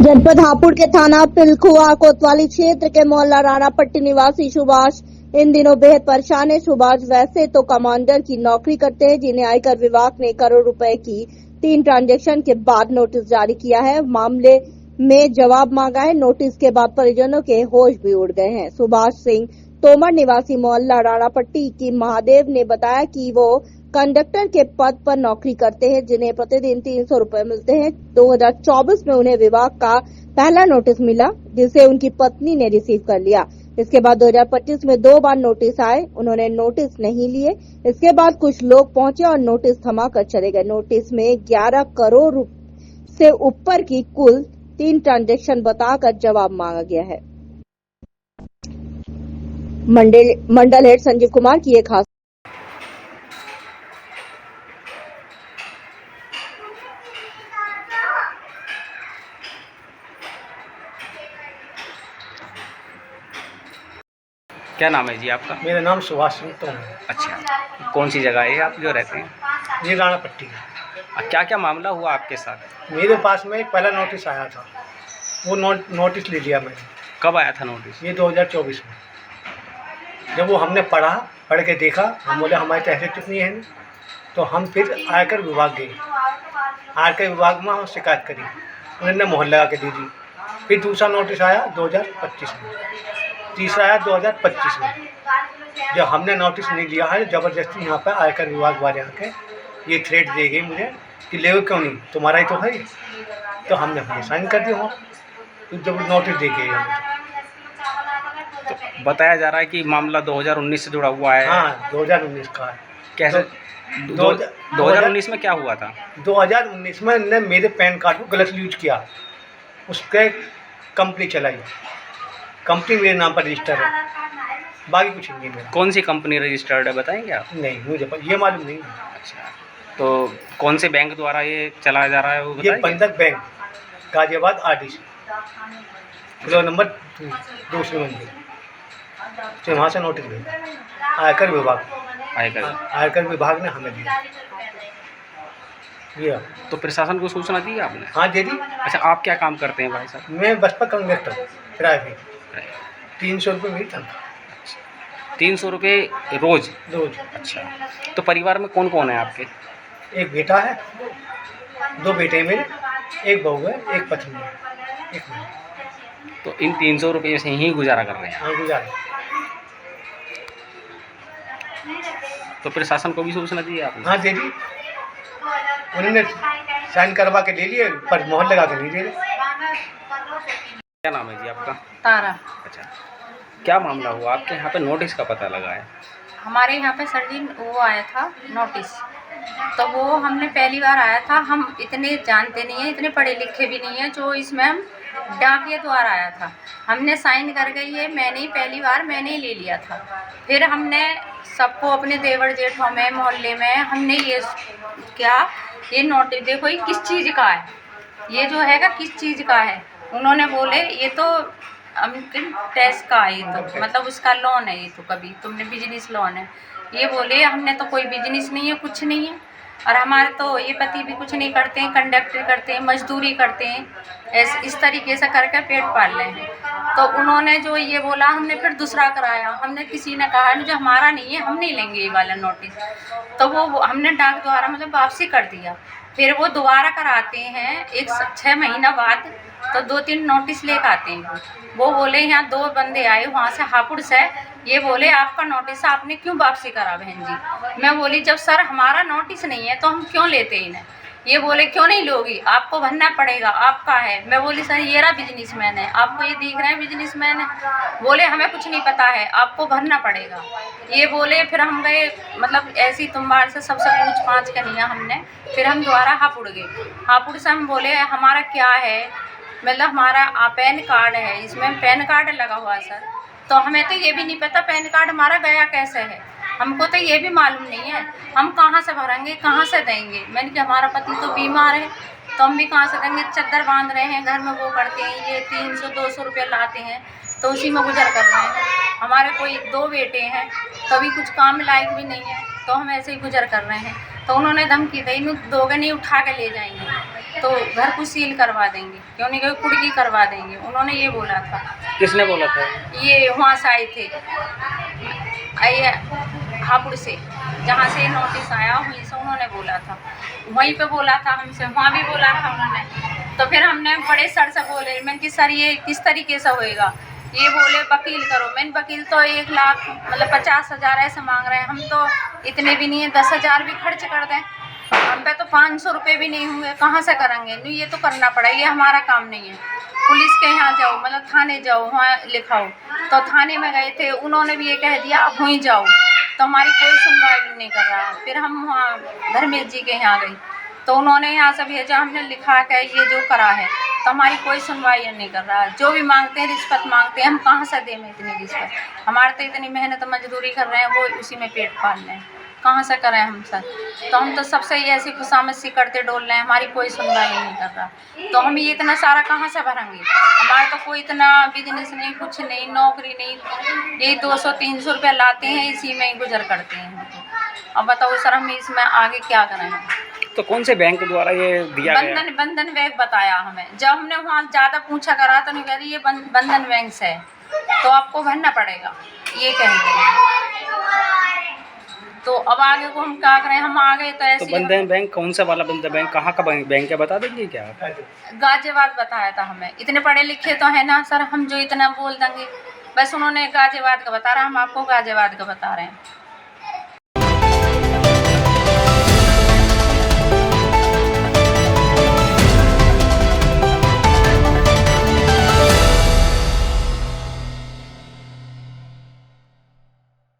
जनपद हापुड़ के थाना पिलखुआ कोतवाली क्षेत्र के मोहल्ला राणा पट्टी निवासी सुभाष इन दिनों बेहद परेशान है। सुभाष वैसे तो कमांडर की नौकरी करते हैं, जिन्हें आयकर विभाग ने करोड़ रुपए की 3 ट्रांजैक्शन के बाद नोटिस जारी किया है। मामले में जवाब मांगा है। नोटिस के बाद परिजनों के होश भी उड़ गए हैं। सुभाष सिंह तोमर निवासी मोहल्ला राणा पट्टी की महादेव ने बताया कि वो कंडक्टर के पद पर नौकरी करते हैं, जिन्हें प्रतिदिन 300 रुपए मिलते हैं। 2024 में उन्हें विभाग का पहला नोटिस मिला, जिसे उनकी पत्नी ने रिसीव कर लिया। इसके बाद 2025 में 2 बार नोटिस आए, उन्होंने नोटिस नहीं लिए। इसके बाद कुछ लोग पहुंचे और नोटिस थमा कर चले गए। नोटिस में 11 करोड़ से ऊपर की कुल 3 ट्रांजैक्शन बताकर जवाब मांगा गया है। मंडल हेड संजीव कुमार की एक खास क्या नाम है जी आपका? मेरा नाम सुभाष सिंह तोमर है। अच्छा, कौन सी जगह है आप जो रहते हैं? ये राणा पट्टी है। क्या क्या मामला हुआ आपके साथ? मेरे पास में एक पहला नोटिस आया था, वो नोटिस ले लिया मैंने। कब आया था नोटिस? ये 2024 में। जब वो हमने पढ़ के देखा, हम बोले हमारी तो ऐसे कितनी है, तो हम फिर आयकर विभाग गए। आयकर विभाग में हम शिकायत करी, उन्होंने मोहर लगा के दे दी। फिर दूसरा नोटिस आया 2025 में, तीसरा आया 2025 में। जब हमने नोटिस नहीं लिया है, ज़बरदस्ती यहाँ पर आयकर विभाग वाले आके ये थ्रेट दे गई मुझे कि ले क्यों नहीं, तुम्हारा ही तो है। तो हमने साइन कर दिया। तो जब नोटिस दे गई हमें, तो बताया जा रहा है कि मामला 2019 से जुड़ा हुआ है। हाँ, 2019 का है। कैसे? 2019 में क्या हुआ था? 2019 में ने मेरे पैन कार्ड को गलत यूज किया, उसके कंपनी चलाई। कंपनी मेरे नाम पर रजिस्टर है, बाकी कुछ नहीं मेरा। कौन सी कंपनी रजिस्टर्ड है बताएंगे आप? नहीं, मुझे ये मालूम नहीं है। अच्छा, तो कौन से बैंक द्वारा ये चलाया जा रहा है वो ये बताएंगे? बंधक bank, Ghaziabad RDC, floor number 2 मंजिल। तो वहाँ से नोटिस दिया आयकर आयकर विभाग ने हमें दिया। तो प्रशासन को सूचना दी आपने? हाँ, दे दी। अच्छा, आप क्या काम करते हैं भाई साहब? मैं बस पर कंडक्टर हूँ, प्राइवेट। 300 रुपये मेरी तनख्वाह। 300 रुपये रोज? अच्छा। तो परिवार में कौन कौन है आपके? एक बेटा है, 2 बेटे हैं मेरे, एक बहू है, एक पत्नी है, एक मैं। तो इन 300 रुपये से ही गुजारा कर रहे हैं? हाँ, गुजारा। तो प्रशासन को भी सूचना दी आपने? हाँ, दे दी। उन्होंने साइन करवा के ले लिए, पर मोहर लगा के नहीं दे रहे। क्या नाम है जी आपका? तारा। अच्छा, क्या मामला हुआ आपके यहाँ पे? नोटिस का पता लगा है? हमारे यहाँ पे सर जी वो आया था नोटिस, तो वो हमने पहली बार आया था। हम इतने जानते नहीं हैं, इतने पढ़े लिखे भी नहीं हैं, जो इसमें हम डाकिया द्वारा आया था। हमने साइन कर गई है, मैंने ही पहली बार मैंने ही ले लिया था। फिर हमने सबको अपने देवर जेठों में मोहल्ले में हमने ये क्या ये नोटिस देखो ये किस चीज़ का है, ये जो हैगा किस चीज़ का है। उन्होंने बोले ये तो टैक्स का है, ये तो मतलब उसका लोन है, ये तो कभी तुमने बिजनेस लोन है। ये बोले हमने तो कोई बिजनेस नहीं है, कुछ नहीं है, और हमारे तो ये पति भी कुछ नहीं करते हैं, कंडक्टर करते हैं, मजदूरी करते हैं, ऐसे इस तरीके से करके पेट पाल रहे हैं। तो उन्होंने जो ये बोला, हमने फिर दूसरा कराया। हमने किसी ने कहा जो हमारा नहीं है, हम नहीं लेंगे ये वाला नोटिस। तो वो हमने डाक द्वारा मतलब वापसी कर दिया। फिर वो दोबारा कराते हैं 6 महीना बाद, तो 2-3 नोटिस लेकर आते हैं। वो बोले यहाँ 2 बंदे आए वहाँ से हापुड़ से, ये बोले आपका नोटिस आपने क्यों वापसी करा बहन जी। मैं बोली जब सर हमारा नोटिस नहीं है तो हम क्यों लेते इन्हें। ये बोले क्यों नहीं लोगी, आपको भरना पड़ेगा, आपका है। मैं बोली सर ये रहा बिजनेसमैन है, आपको ये दिख रहे हैं बिजनेसमैन है। बोले हमें कुछ नहीं पता है, आपको भरना पड़ेगा। ये बोले फिर हम गए मतलब ऐसी तुम्बाड़ से सबसे पूछ पाछ कर लिया हमने। फिर हम दोबारा हापुड़ गए। हापुड़ से हम बोले हमारा क्या है, मतलब हमारा पैन कार्ड है, इसमें पैन कार्ड लगा हुआ है सर। तो हमें तो ये भी नहीं पता पैन कार्ड हमारा गया कैसे है, हमको तो ये भी मालूम नहीं है, हम कहाँ से भरेंगे, कहाँ से देंगे। मैंने कहा हमारा पति तो बीमार है, तो हम भी कहाँ से देंगे, चद्दर बांध रहे हैं घर में, वो करते हैं, ये 300-200 रुपये लाते हैं, तो उसी में गुजर कर रहे हैं। हमारे कोई 2 बेटे हैं, कभी कुछ काम लायक भी नहीं है, तो हम ऐसे ही गुजर कर रहे हैं। तो उन्होंने धमकी दी, दोगे नहीं उठा के ले जाएंगे। तो तो घर को सील करवा देंगे, क्यों नहीं, कुर्की करवा देंगे, उन्होंने ये बोला था। किसने बोला था? ये वहाँ से आए थे, आइए हापुड़ से, जहाँ से नोटिस आया वहीं से उन्होंने बोला था, वहीं पे बोला था हमसे, वहाँ भी बोला था उन्होंने। तो फिर हमने बड़े सर से बोले, मैंने कि सर ये किस तरीके से होएगा, ये बोले वकील करो। मैंने वकील तो 1 लाख मतलब 50,000 ऐसे मांग रहे हैं, हम तो इतने भी नहीं है, 10,000 भी खर्च कर दें, हम पे तो 500 रुपये भी नहीं होंगे, कहाँ से करेंगे? नहीं, ये तो करना पड़ेगा, ये हमारा काम नहीं है। पुलिस के यहाँ जाओ, मतलब थाने जाओ, वहाँ लिखाओ। तो थाने में गए थे, उन्होंने भी ये कह दिया आप वहीं जाओ, तो हमारी कोई सुनवाई नहीं कर रहा। फिर हम वहाँ धर्मेश जी के यहाँ गए, तो उन्होंने यहाँ से भेजा, हमने लिखा के ये जो करा है, तो हमारी कोई सुनवाई नहीं कर रहा। जो भी मांगते हैं, रिश्वत मांगते हैं, हम कहाँ से दें में इतनी रिश्वत? हमारे तो इतनी मेहनत मजदूरी कर रहे हैं, वो उसी में पेट पाल रहे हैं, कहाँ से करें हम सर? तो हम तो सबसे ही ऐसी खुशामद सी करते डोल रहे हैं, हमारी कोई सुनवाई नहीं कर रहा। तो हम ये इतना सारा कहाँ से भरेंगे? हमारा तो कोई इतना बिजनेस नहीं, कुछ नहीं, नौकरी नहीं, यही 200-300 रुपया लाते हैं, इसी में ही गुजर करते हैं हम तो। अब बताओ सर, हम इसमें आगे क्या करें? तो कौन से बैंक द्वारा ये दिया गया? बंधन बैंक बताया हमें। जब हमने वहाँ ज़्यादा पूछा करा तो नहीं, कह रही ये बंधन बैंक से है, तो आपको भरना पड़ेगा, ये कहेंगे। तो अब आगे को हम क्या करें? हम आ गए तो ऐसे। तो बंधन बैंक कौन सा वाला बंधन बैंक, कहाँ का बैंक है, बता देंगे क्या? गाजियाबाद बताया था हमें। इतने पढ़े लिखे तो है ना सर, हम जो इतना बोल देंगे, बस उन्होंने गाजियाबाद का बता रहा, हम आपको गाजियाबाद का बता रहे हैं।